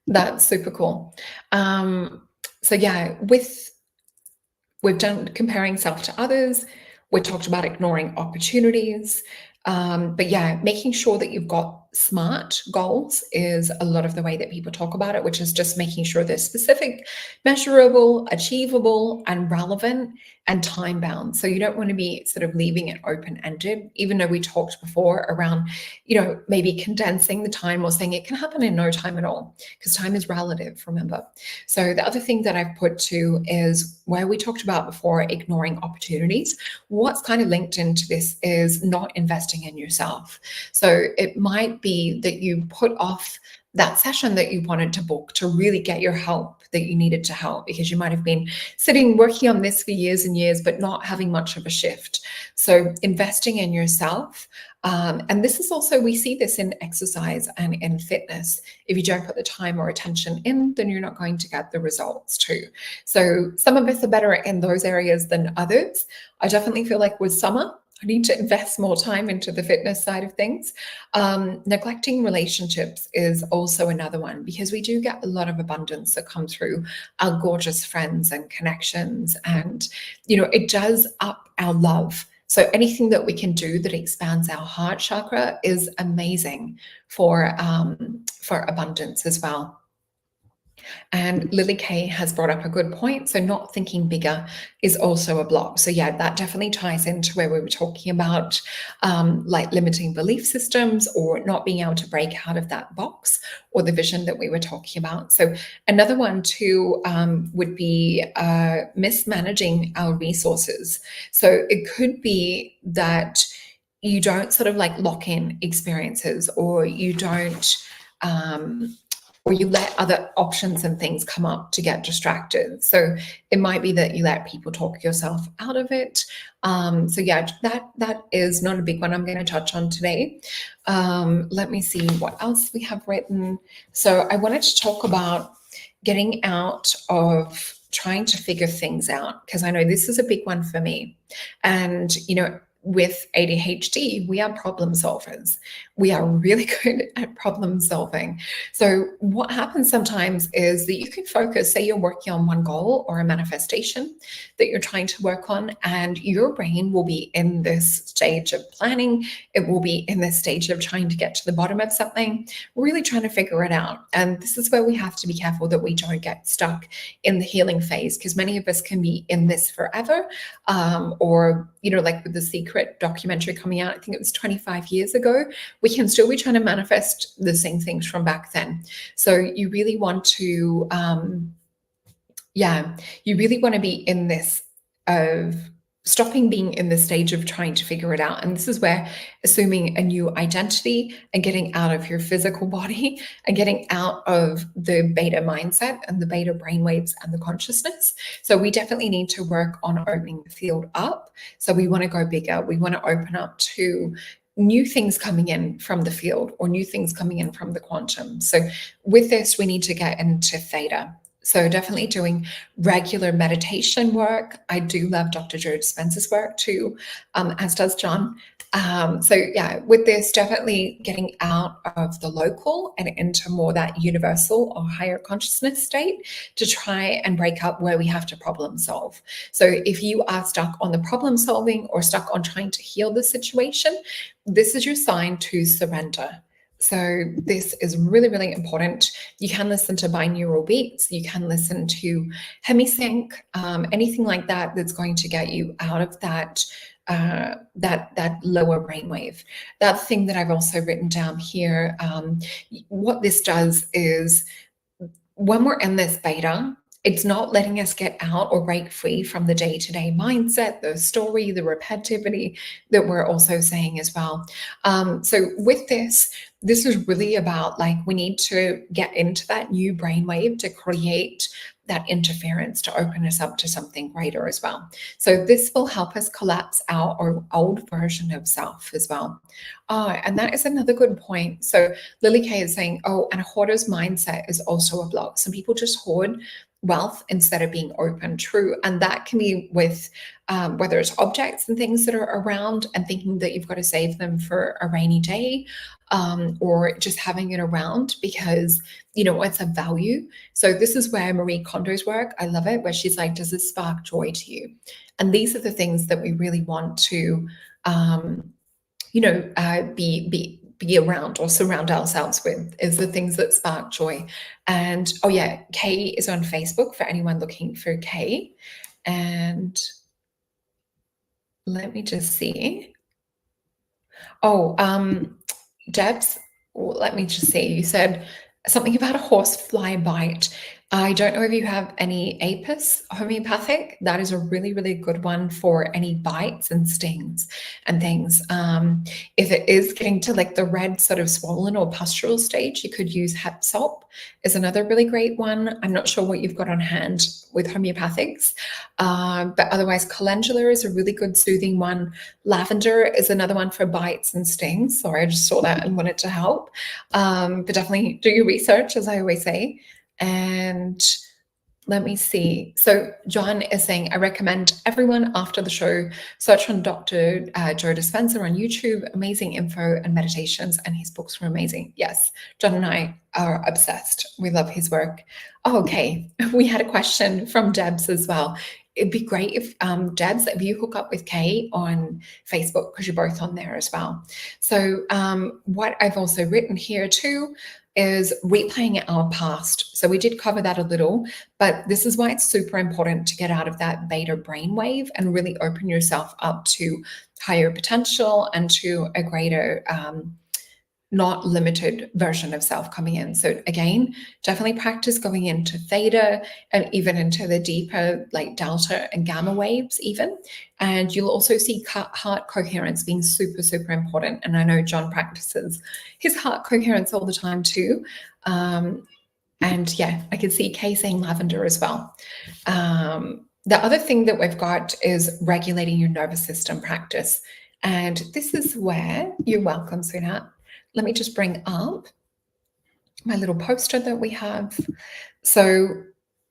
that's super cool. So yeah, we've done comparing self to others. We talked about ignoring opportunities. But yeah, making sure that you've got SMART goals is a lot of the way that people talk about it, which is just making sure they're specific, measurable, achievable, and relevant and time bound. So you don't want to be sort of leaving it open ended, even though we talked before around, you know, maybe condensing the time or saying it can happen in no time at all, because time is relative, remember. So the other thing that I've put to is where we talked about before, ignoring opportunities. What's kind of linked into this is not investing in yourself. So it might be that you put off that session that you wanted to book to really get your help that you needed to help, because you might have been sitting working on this for years and years, but not having much of a shift. So investing in yourself. And this is also, we see this in exercise and in fitness. If you don't put the time or attention in, then you're not going to get the results too. So some of us are better in those areas than others. I definitely feel like with summer, I need to invest more time into the fitness side of things. Neglecting relationships is also another one, because we do get a lot of abundance that come through our gorgeous friends and connections. And, you know, it does up our love. So anything that we can do that expands our heart chakra is amazing for abundance as well. And Lily Kay has brought up a good point. So not thinking bigger is also a block. So yeah, that definitely ties into where we were talking about like limiting belief systems or not being able to break out of that box or the vision that we were talking about. So another one too would be mismanaging our resources. So it could be that you don't sort of like lock in experiences, or you don't or you let other options and things come up to get distracted. So it might be that you let people talk yourself out of it. So yeah, that is not a big one I'm going to touch on today. Let me see what else we have written. So I wanted to talk about getting out of trying to figure things out, because I know this is a big one for me. And, you know, with ADHD, we are problem solvers. We are really good at problem solving. So what happens sometimes is that you can focus, say you're working on one goal or a manifestation that you're trying to work on, and your brain will be in this stage of planning. It will be in this stage of trying to get to the bottom of something, really trying to figure it out. And this is where we have to be careful that we don't get stuck in the healing phase, because many of us can be in this forever. Or, you know, like with the Secret documentary coming out, I think it was 25 years ago, we can still be trying to manifest the same things from back then. So you really want to, you really want to be in this of stopping being in the stage of trying to figure it out. And this is where assuming a new identity and getting out of your physical body and getting out of the beta mindset and the beta brainwaves and the consciousness. So we definitely need to work on opening the field up. So we want to go bigger. We want to open up to new things coming in from the field or new things coming in from the quantum. So with this, we need to get into theta. So definitely doing regular meditation work. I do love Dr. Joe Dispenza's work too, as does John. So yeah, with this, definitely getting out of the local and into more that universal or higher consciousness state to try and break up where we have to problem solve. So if you are stuck on the problem solving or stuck on trying to heal the situation, this is your sign to surrender. So this is really, really important. You can listen to binaural beats. You can listen to hemisync, anything like that that's going to get you out of that that lower brainwave. That thing that I've also written down here, what this does is when we're in this beta it's not letting us get out or break free from the day-to-day mindset, the story, the repetitivity that we're also saying as well. So with this is really about, like, we need to get into that new brainwave to create that interference to open us up to something greater as well. So this will help us collapse our old version of self as well. And that is another good point. So Lily Kay is saying, oh, and a hoarder's mindset is also a block. Some people just hoard wealth instead of being open. True. And that can be with whether it's objects and things that are around and thinking that you've got to save them for a rainy day, or just having it around because, you know, it's a value. So this is where Marie Kondo's work, I love it, where she's like, does this spark joy to you? And these are the things that we really want to, be around or surround ourselves with, is the things that spark joy. And oh yeah, Kay is on Facebook for anyone looking for Kay. And let me just see. Oh, Debs, let me just see. You said something about a horsefly bite. I don't know if you have any Apis homeopathic. That is a really, really good one for any bites and stings and things. If it is getting to like the red sort of swollen or pustule stage, you could use hep salt is another really great one. I'm not sure what you've got on hand with homeopathics, but otherwise calendula is a really good soothing one. Lavender is another one for bites and stings. Sorry, I just saw that and wanted to help. But definitely do your research, as I always say. And let me see. So John is saying, I recommend everyone after the show search on Dr. Joe Dispenza on YouTube. Amazing info and meditations, and his books were amazing. Yes, John and I are obsessed. We love his work. Oh, okay. We had a question from Debs as well. It'd be great if, Debs, if you hook up with Kay on Facebook, because you're both on there as well. So what I've also written here too is replaying our past. So we did cover that a little, but this is why it's super important to get out of that beta brainwave and really open yourself up to higher potential and to a greater, not limited version of self coming in. So again, definitely practice going into theta and even into the deeper like delta and gamma waves even. And you'll also see heart coherence being super, super important. And I know John practices his heart coherence all the time too. And yeah, I can see Kay saying lavender as well. The other thing that we've got is regulating your nervous system practice. And this is where, you're welcome, sweetheart. Let me just bring up my little poster that we have. So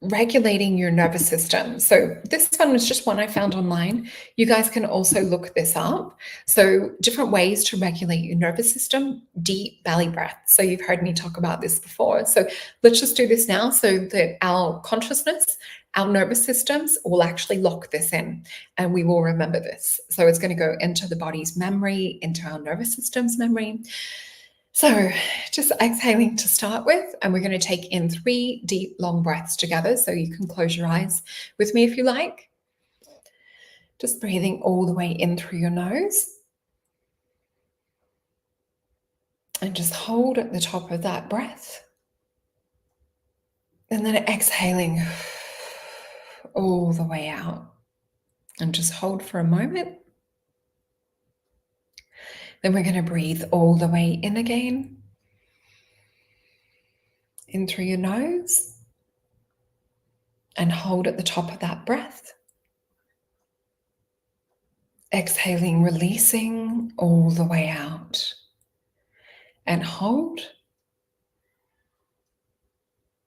regulating your nervous system. So this one was just one I found online. You guys can also look this up. So different ways to regulate your nervous system, deep belly breath. So you've heard me talk about this before. So let's just do this now so that our consciousness, our nervous systems will actually lock this in and we will remember this. So it's going to go into the body's memory, into our nervous system's memory. So just exhaling to start with, and we're going to take in 3 deep, long breaths together. So you can close your eyes with me if you like. Just breathing all the way in through your nose. And just hold at the top of that breath. And then exhaling all the way out. And just hold for a moment. Then we're going to breathe all the way in again. In through your nose. And hold at the top of that breath. Exhaling, releasing all the way out. And hold.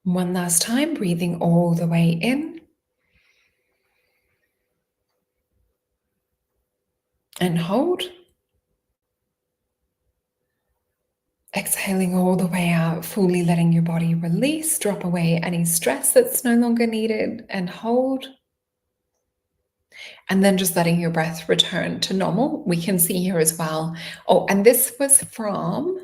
One last time, breathing all the way in. And hold. Exhaling all the way out, fully letting your body release, drop away any stress that's no longer needed, and hold. And then just letting your breath return to normal. We can see here as well. Oh, and this was from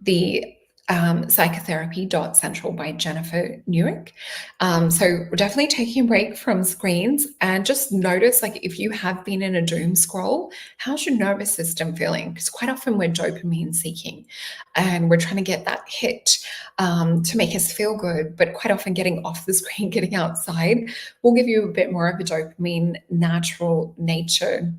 the Psychotherapy.central by Jennifer Newick. So we're definitely taking a break from screens and just notice, like, if you have been in a doom scroll, how's your nervous system feeling? Because quite often we're dopamine seeking and we're trying to get that hit to make us feel good. But quite often getting off the screen, getting outside will give you a bit more of a dopamine natural nature,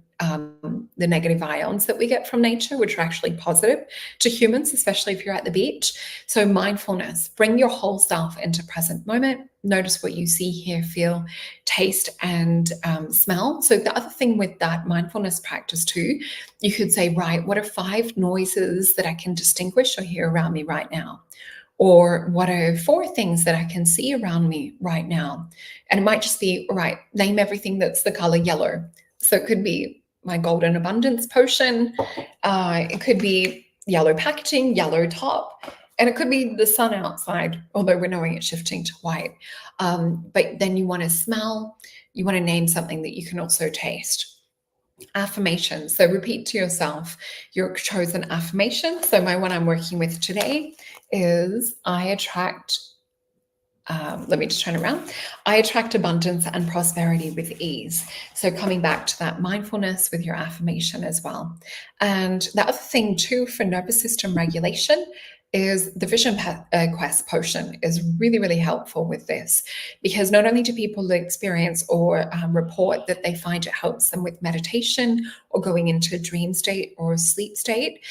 the negative ions that we get from nature, which are actually positive to humans, especially if you're at the beach. So mindfulness, bring your whole self into present moment. Notice what you see, hear, feel, taste, and smell. So the other thing with that mindfulness practice too, you could say, right, what are 5 noises that I can distinguish or hear around me right now? Or what are 4 things that I can see around me right now? And it might just be, all right, name everything that's the color yellow. So it could be my golden abundance potion. It could be yellow packaging, yellow top, and it could be the sun outside, although we're knowing it's shifting to white. But then you want to smell, you want to name something that you can also taste. Affirmations. So repeat to yourself your chosen affirmation. So my one I'm working with today is I attract, let me just turn around. I attract abundance and prosperity with ease. So coming back to that mindfulness with your affirmation as well. And the other thing too for nervous system regulation is the Vision Quest potion is really, really helpful with this, because not only do people experience or report that they find it helps them with meditation or going into a dream state or sleep state.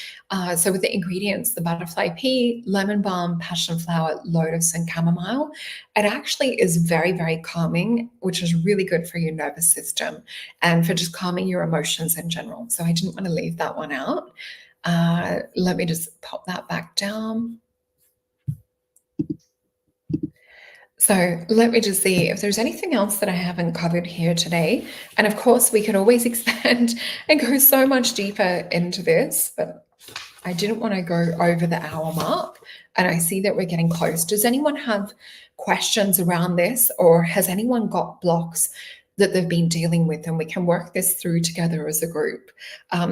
So with the ingredients, the butterfly pea, lemon balm, passion flower, lotus, and chamomile, it actually is very, very calming, which is really good for your nervous system and for just calming your emotions in general. So I didn't want to leave that one out. Let me just pop that back down. So let me just see if there's anything else that I haven't covered here today. And of course, we could always expand and go so much deeper into this, but I didn't want to go over the hour mark. And I see that we're getting close. Does anyone have questions around this, or has anyone got blocks that they've been dealing with, and we can work this through together as a group?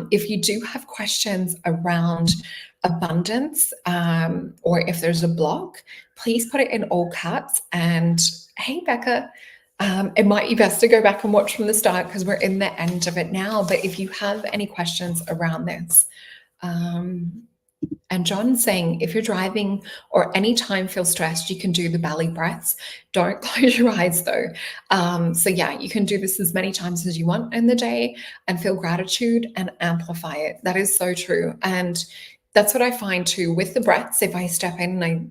If you do have questions around abundance, or if there's a block, please put it in all caps. And hey, Becca, it might be best to go back and watch from the start because we're in the end of it now. But if you have any questions around this, and John's saying, if you're driving or anytime feel stressed, you can do the belly breaths. Don't close your eyes though. So yeah, you can do this as many times as you want in the day and feel gratitude and amplify it. That is so true. And that's what I find too with the breaths. If I step in and I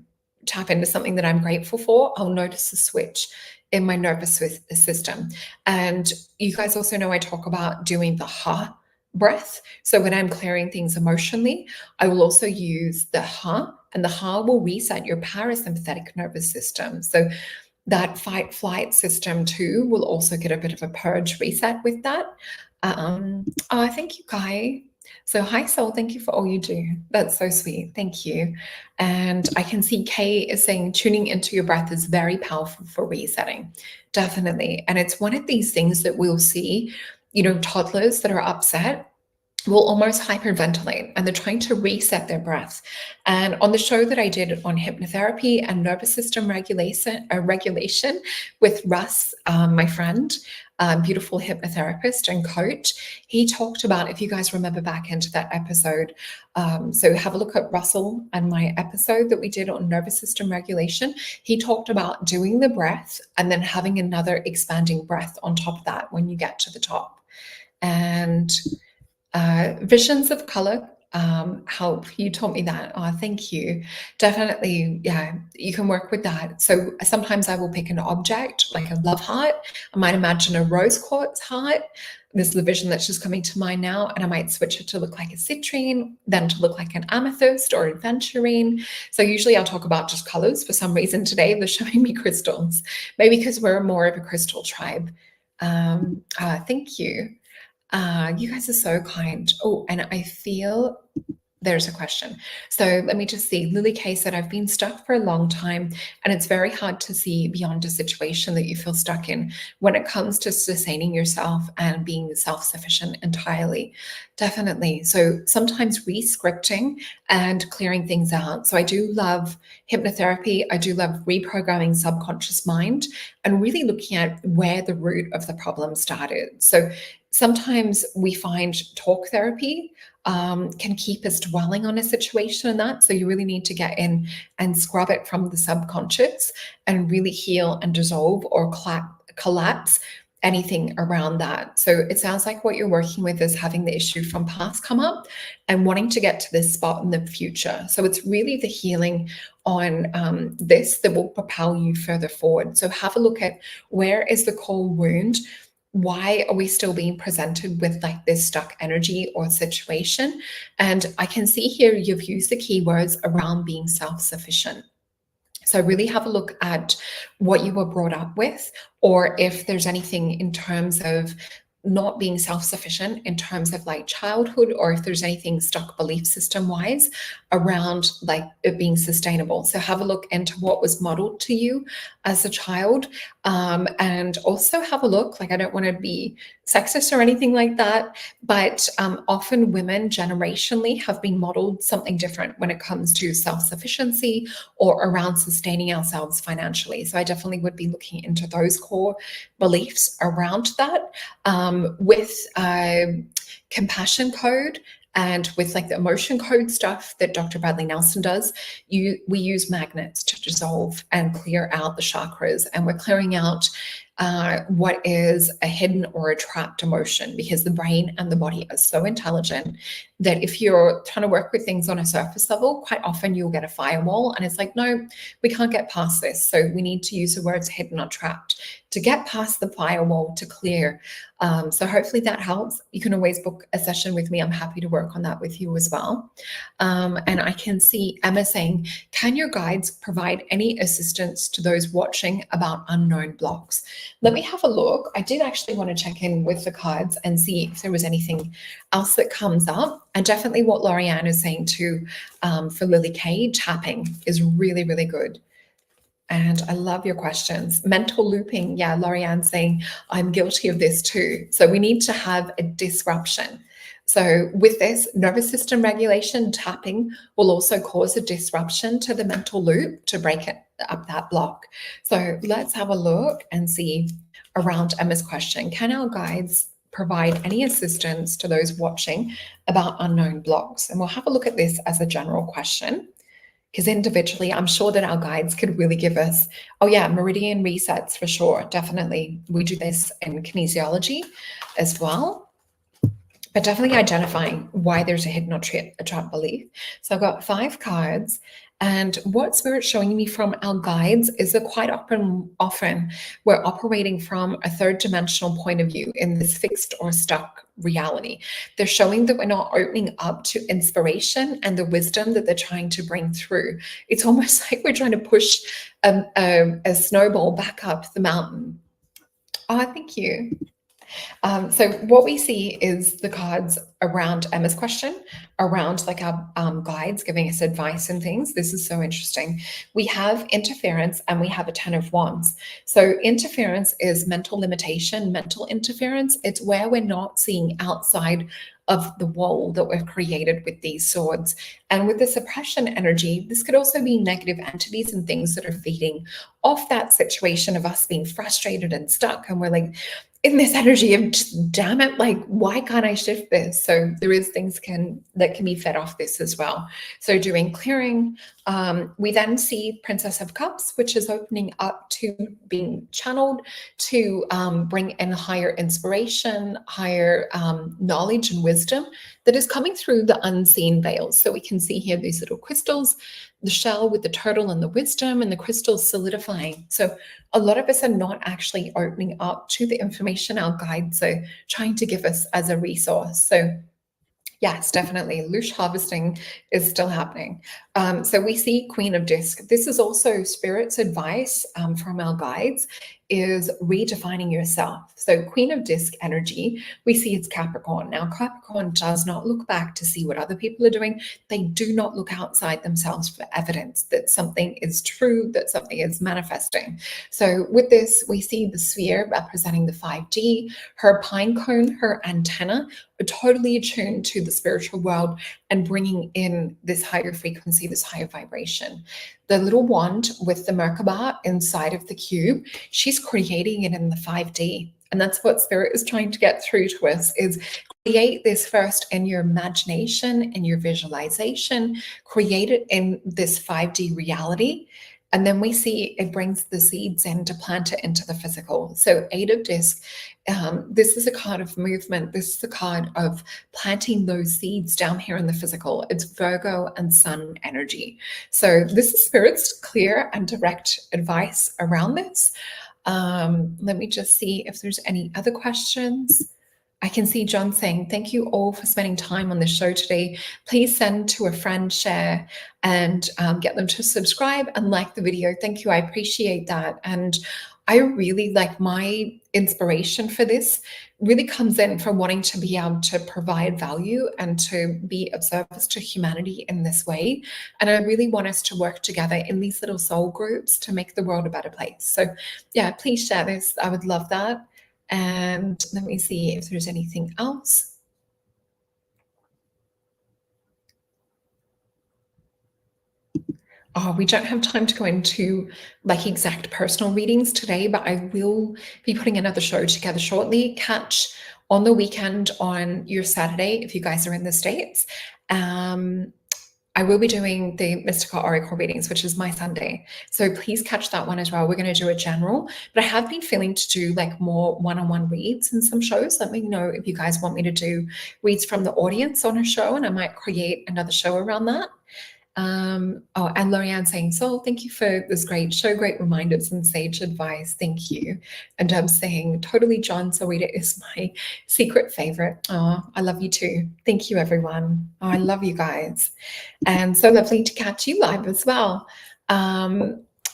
tap into something that I'm grateful for, I'll notice a switch in my nervous system. And you guys also know I talk about doing the ha breath. So when I'm clearing things emotionally, I will also use the ha, and the ha will reset your parasympathetic nervous system. So that fight flight system too will also get a bit of a purge reset with that. Thank you, Kai. So hi, Soul. Thank you for all you do. That's so sweet. Thank you. And I can see Kay is saying tuning into your breath is very powerful for resetting. Definitely. And it's one of these things that we'll see, toddlers that are upset will almost hyperventilate and they're trying to reset their breath. And on the show that I did on hypnotherapy and nervous system regulation with Russ, my friend, beautiful hypnotherapist and coach, he talked about, if you guys remember back into that episode, so have a look at Russell and my episode that we did on nervous system regulation. He talked about doing the breath and then having another expanding breath on top of that when you get to the top. And visions of color help. You taught me that. Oh, thank you. Definitely, yeah, you can work with that. So sometimes I will pick an object like a love heart. I might imagine a rose quartz heart. This is the vision that's just coming to mind now. And I might switch it to look like a citrine, then to look like an amethyst or aventurine. So usually I'll talk about just colors. For some reason today, they're showing me crystals. Maybe because we're more of a crystal tribe. Thank you. You guys are so kind. Oh, and I feel There's a question. So let me just see. Lily Kay said, I've been stuck for a long time and it's very hard to see beyond a situation that you feel stuck in when it comes to sustaining yourself and being self-sufficient entirely. Definitely. So sometimes re-scripting and clearing things out. So I do love hypnotherapy. I do love reprogramming subconscious mind and really looking at where the root of the problem started. So sometimes we find talk therapy can keep us dwelling on a situation and that. So you really need to get in and scrub it from the subconscious and really heal and dissolve or collapse anything around that. So it sounds like what you're working with is having the issue from past come up and wanting to get to this spot in the future. So it's really the healing on this that will propel you further forward. So have a look at where is the core wound. Why are we still being presented with like this stuck energy or situation? And I can see here you've used the keywords around being self-sufficient. So really have a look at what you were brought up with, or if there's anything in terms of not being self-sufficient in terms of like childhood, or if there's anything stuck belief system wise around like it being sustainable. So have a look into what was modeled to you as a child, and also have a look, like I don't want to be sexist or anything like that, but often women generationally have been modeled something different when it comes to self-sufficiency or around sustaining ourselves financially. So I definitely would be looking into those core beliefs around that. With compassion code and with like the emotion code stuff that Dr. Bradley Nelson does, we use magnets to dissolve and clear out the chakras, and we're clearing out what is a hidden or a trapped emotion, because the brain and the body are so intelligent that if you're trying to work with things on a surface level, quite often you'll get a firewall and it's like, no, we can't get past this. So we need to use the words hidden or trapped to get past the firewall to clear. So hopefully that helps. You can always book a session with me. I'm happy to work on that with you as well. And I can see Emma saying, can your guides provide any assistance to those watching about unknown blocks? Let me have a look. I did actually want to check in with the cards and see if there was anything else that comes up. And definitely what Lorianne is saying too, for Lily Kay, tapping is really, really good. And I love your questions. Mental looping. Yeah, Lorianne saying, I'm guilty of this too. So we need to have a disruption. So with this, nervous system regulation, tapping will also cause a disruption to the mental loop to break it up that block. So let's have a look and see around Emma's question. Can our guides provide any assistance to those watching about unknown blocks? And we'll have a look at this as a general question, because individually, I'm sure that our guides could really give us, oh yeah, meridian resets for sure. Definitely. We do this in kinesiology as well, but definitely identifying why there's a hidden or trapped belief. So I've got 5 cards, and what Spirit's showing me from our guides is that quite often we're operating from a 3rd dimensional point of view in this fixed or stuck reality. They're showing that we're not opening up to inspiration and the wisdom that they're trying to bring through. It's almost like we're trying to push a snowball back up the mountain. Oh, thank you. So what we see is the cards around Emma's question, around like our guides giving us advice and things. This is so interesting. We have interference and we have a 10 of Wands. So interference is mental limitation, mental interference. It's where we're not seeing outside of the wall that we've created with these swords. And with the suppression energy, this could also be negative entities and things that are feeding off that situation of us being frustrated and stuck. And we're like, in this energy of just, damn it, like, why can't I shift this? So there is things that can be fed off this as well. So doing clearing, we then see Princess of Cups, which is opening up to being channeled to bring in higher inspiration, higher knowledge and wisdom that is coming through the unseen veils. So we can see here these little crystals, the shell with the turtle and the wisdom, and the crystals solidifying. So a lot of us are not actually opening up to the information our guides are trying to give us as a resource. So yes, definitely. Loosh harvesting is still happening. So we see Queen of Disc. This is also Spirit's advice from our guides, is redefining yourself. So Queen of Disc energy, we see it's Capricorn. Now, Capricorn does not look back to see what other people are doing. They do not look outside themselves for evidence that something is true, that something is manifesting. So with this, we see the sphere representing the 5D, her pine cone, her antenna, are totally attuned to the spiritual world and bringing in this higher frequency, this higher vibration. The little wand with the Merkaba inside of the cube, she's creating it in the 5D. And that's what Spirit is trying to get through to us, is create this first in your imagination, in your visualization, create it in this 5D reality. And then we see it brings the seeds in to plant it into the physical. So 8 of Disc, this is a card of movement. This is a card of planting those seeds down here in the physical. It's Virgo and Sun energy. So this is Spirit's clear and direct advice around this. Let me just see if there's any other questions. I can see John saying, thank you all for spending time on the show today. Please send to a friend, share, and get them to subscribe and like the video. Thank you. I appreciate that. And I really like, my inspiration for this really comes in from wanting to be able to provide value and to be of service to humanity in this way. And I really want us to work together in these little soul groups to make the world a better place. So yeah, please share this. I would love that. And let me see if there's anything else. Oh, we don't have time to go into like exact personal readings today, but I will be putting another show together shortly. Catch on the weekend on your Saturday if you guys are in the States. I will be doing the Mystical Oracle readings, which is my Sunday. So please catch that one as well. We're going to do a general, but I have been feeling to do like more one-on-one reads in some shows. Let me know if you guys want me to do reads from the audience on a show, and I might create another show around that. And Lorianne saying, Sol, thank you for this great show, great reminders and sage advice. Thank you. And I'm saying, totally, John, Sarita is my secret favorite. Oh, I love you too. Thank you, everyone. Oh, I love you guys. And so lovely to catch you live as well.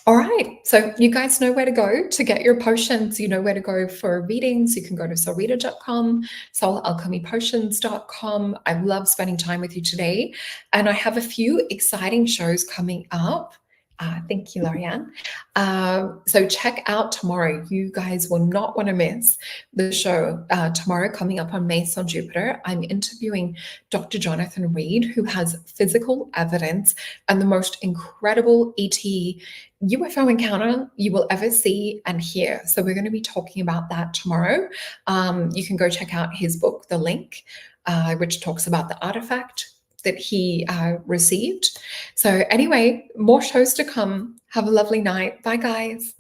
All right, so you guys know where to go to get your potions. You know where to go for readings. You can go to solrita.com, soulalchemypotions.com. I love spending time with you today. And I have a few exciting shows coming up. Thank you, Lorianne. So check out tomorrow. You guys will not want to miss the show tomorrow coming up on Mace on Jupiter. I'm interviewing Dr. Jonathan Reed, who has physical evidence and the most incredible ET UFO encounter you will ever see and hear. So we're going to be talking about that tomorrow. You can go check out his book, The Link, which talks about the artifact that he received. So anyway, more shows to come. Have a lovely night. Bye, guys.